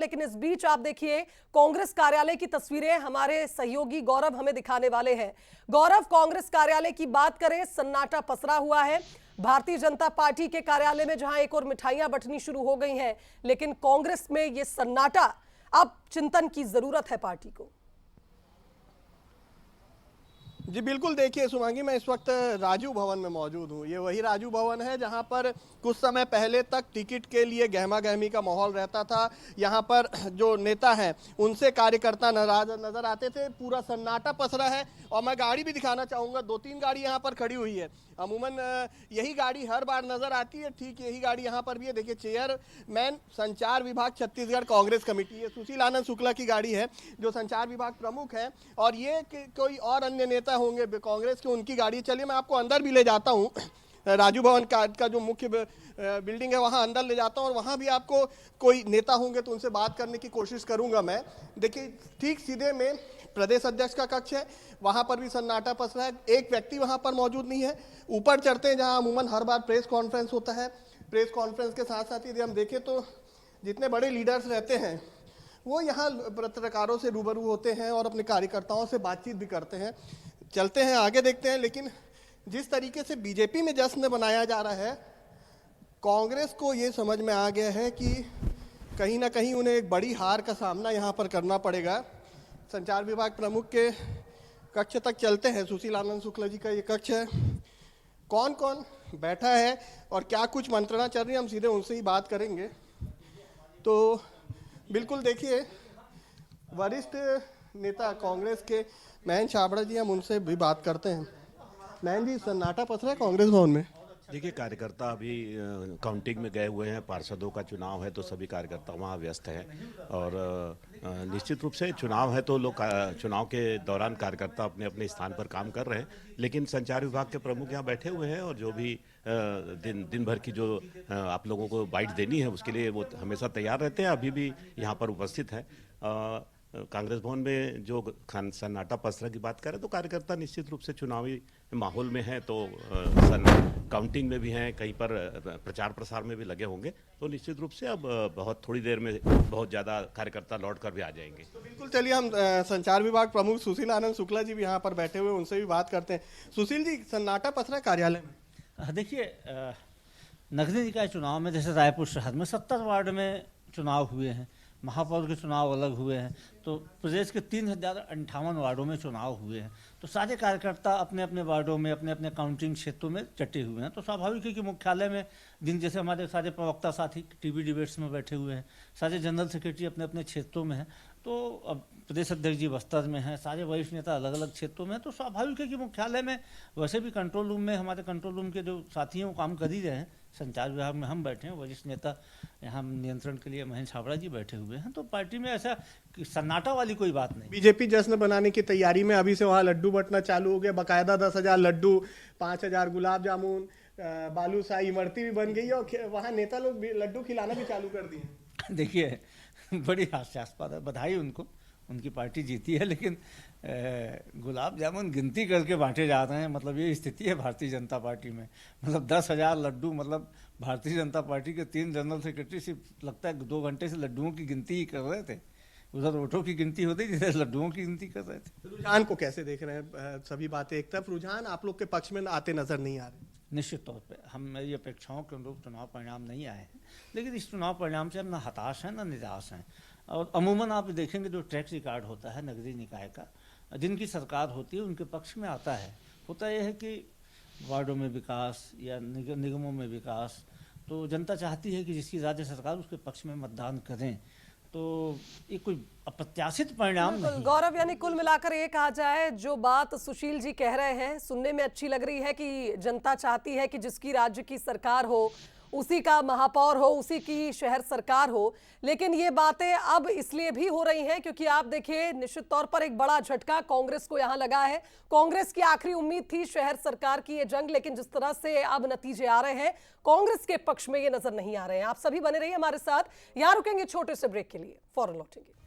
लेकिन इस बीच आप देखिए कांग्रेस कार्यालय की तस्वीरें हमारे सहयोगी गौरव हमें दिखाने वाले हैं। गौरव, कांग्रेस कार्यालय की बात करें, सन्नाटा पसरा हुआ है। भारतीय जनता पार्टी के कार्यालय में जहां एक और मिठाइयां बंटनी शुरू हो गई हैं, लेकिन कांग्रेस में यह सन्नाटा, अब चिंतन की जरूरत है पार्टी को। जी बिल्कुल, देखिए शुभांगी, मैं इस वक्त राजू भवन में मौजूद हूँ। ये वही राजू भवन है जहाँ पर कुछ समय पहले तक टिकट के लिए गहमा गहमी का माहौल रहता था। यहाँ पर जो नेता हैं उनसे कार्यकर्ता नाराज नजर आते थे। पूरा सन्नाटा पसरा है और मैं गाड़ी भी दिखाना चाहूँगा। 2-3 गाड़ी यहाँ पर खड़ी हुई है। अमूमन यही गाड़ी हर बार नजर आती है, ठीक यही गाड़ी यहाँ पर भी है। देखिए, चेयरमैन संचार विभाग छत्तीसगढ़ कांग्रेस कमेटी है, सुशील आनंद शुक्ला की गाड़ी है, जो संचार विभाग प्रमुख है। और ये कोई और अन्य नेता होंगे कांग्रेस के, उनकी गाड़ी। चलिए मैं आपको अंदर भी ले जाता हूँ। राजू भवन का जो मुख्य बिल्डिंग है वहाँ अंदर ले जाता हूँ और वहाँ भी आपको कोई नेता होंगे तो उनसे बात करने की कोशिश करूँगा मैं। देखिए, ठीक सीधे में प्रदेश अध्यक्ष का कक्ष है, वहाँ पर भी सन्नाटा पसरा है। एक व्यक्ति वहाँ पर मौजूद नहीं है। ऊपर चढ़ते हैं जहाँ अमूमन हर बार प्रेस कॉन्फ्रेंस होता है। प्रेस कॉन्फ्रेंस के साथ साथ यदि हम देखें तो जितने बड़े लीडर्स रहते हैं वो यहाँ पत्रकारों से रूबरू होते हैं और अपने कार्यकर्ताओं से बातचीत भी करते हैं। चलते हैं आगे, देखते हैं। लेकिन जिस तरीके से बीजेपी में जश्न मनाया जा रहा है, कांग्रेस को ये समझ में आ गया है कि कहीं ना कहीं उन्हें एक बड़ी हार का सामना यहाँ पर करना पड़ेगा। संचार विभाग प्रमुख के कक्ष तक चलते हैं। सुशील आनंद शुक्ला जी का ये कक्ष है। कौन कौन बैठा है और क्या कुछ मंत्रणा चल रही है, हम सीधे उनसे ही बात करेंगे। तो बिल्कुल, देखिए, वरिष्ठ नेता कांग्रेस के महेंद्र छाबड़ा जी, हम उनसे भी बात करते हैं। महेंद्र जी, सन्नाटा पसरा है कांग्रेस भवन में। देखिए, कार्यकर्ता अभी काउंटिंग में गए हुए हैं। पार्षदों का चुनाव है तो सभी कार्यकर्ता वहाँ व्यस्त हैं और निश्चित रूप से चुनाव है तो लोग चुनाव के दौरान कार्यकर्ता अपने अपने स्थान पर काम कर रहे हैं। लेकिन संचार विभाग के प्रमुख यहाँ बैठे हुए हैं और जो भी दिन भर की जो आप लोगों को बाइट देनी है उसके लिए वो हमेशा तैयार रहते हैं। अभी भी यहाँ पर उपस्थित है। कांग्रेस भवन में जो सन्नाटा पसरा की बात करें तो कार्यकर्ता निश्चित रूप से चुनावी माहौल में हैं, तो काउंटिंग में भी हैं, कहीं पर प्रचार प्रसार में भी लगे होंगे। तो निश्चित रूप से अब बहुत थोड़ी देर में बहुत ज़्यादा कार्यकर्ता लौट कर भी आ जाएंगे। तो बिल्कुल, चलिए हम संचार विभाग प्रमुख सुशील आनंद शुक्ला जी भी यहाँ पर बैठे हुए, उनसे भी बात करते हैं। सुशील जी, सन्नाटा पसरा कार्यालय में। देखिए, नगरीय निकाय चुनाव में जैसे रायपुर शहर में 70 वार्ड में चुनाव हुए हैं, महापौर के चुनाव अलग हुए हैं, तो प्रदेश के 3058 वार्डों में चुनाव हुए हैं। तो सारे कार्यकर्ता अपने अपने वार्डों में अपने अपने काउंटिंग क्षेत्रों में डटे हुए हैं। तो स्वाभाविक है कि मुख्यालय में जैसे हमारे सारे प्रवक्ता साथी टीवी डिबेट्स में बैठे हुए हैं, सारे जनरल सेक्रेटरी अपने अपने क्षेत्रों में हैं। तो अब प्रदेश अध्यक्ष जी बस्तर में हैं, सारे वरिष्ठ नेता अलग अलग क्षेत्रों में हैं। तो स्वाभाविक है कि मुख्यालय में, वैसे भी कंट्रोल रूम में हमारे कंट्रोल रूम के जो साथी हैं वो काम कर ही रहे हैं। संचार विभाग में हम बैठे हैं, वरिष्ठ नेता यहाँ नियंत्रण के लिए महेंद्र छाबड़ा जी बैठे हुए हैं। तो पार्टी में ऐसा सन्नाटा वाली कोई बात नहीं। बीजेपी जश्न बनाने की तैयारी में, अभी से वहाँ लड्डू बंटना चालू हो गया। बाकायदा 10,000 लड्डू, 5,000 गुलाब जामुन, बालूशाही इमरती भी बन गई है और वहाँ नेता लोग लड्डू खिलाना भी चालू कर दिए। देखिए, बड़ी हास्यास्पद है। बधाई उनको, उनकी पार्टी जीती है, लेकिन गुलाब जामुन गिनती करके बांटे जा रहे हैं। मतलब ये स्थिति है भारतीय जनता पार्टी में। मतलब 10,000 लड्डू, मतलब भारतीय जनता पार्टी के 3 जनरल सेक्रेटरी सिर्फ लगता है 2 घंटे से लड्डुओं की गिनती ही कर रहे थे। उधर वोटों की गिनती होती थी, इधर लड्डुओं की गिनती कर रहे थे। रुझान को कैसे देख रहे हैं? सभी बातें एक तरफ, रुझान आप लोग के पक्ष में आते नजर नहीं आ रहे। निश्चित तौर पे हम मेरी अपेक्षाओं के अनुरूप चुनाव परिणाम नहीं आए हैं, लेकिन इस चुनाव परिणाम से हम ना हताश हैं ना निराश हैं। और अमूमन आप देखेंगे जो ट्रैक रिकॉर्ड होता है नगरीय निकाय का, जिनकी सरकार होती है उनके पक्ष में आता है। होता यह है कि वार्डों में विकास या निगमों में विकास, तो जनता चाहती है कि जिसकी राज्य सरकार उसके पक्ष में मतदान करें। तो ये कोई अप्रत्याशित परिणाम नहीं। गौरव, यानी कुल मिलाकर ये कहा जाए, जो बात सुशील जी कह रहे हैं सुनने में अच्छी लग रही है कि जनता चाहती है कि जिसकी राज्य की सरकार हो उसी का महापौर हो, उसी की शहर सरकार हो। लेकिन ये बातें अब इसलिए भी हो रही हैं क्योंकि आप देखिए, निश्चित तौर पर एक बड़ा झटका कांग्रेस को यहां लगा है। कांग्रेस की आखिरी उम्मीद थी शहर सरकार की ये जंग, लेकिन जिस तरह से अब नतीजे आ रहे हैं कांग्रेस के पक्ष में ये नजर नहीं आ रहे हैं। आप सभी बने रहिए हमारे साथ, यहां रुकेंगे छोटे से ब्रेक के लिए, फौरन लौटेंगे।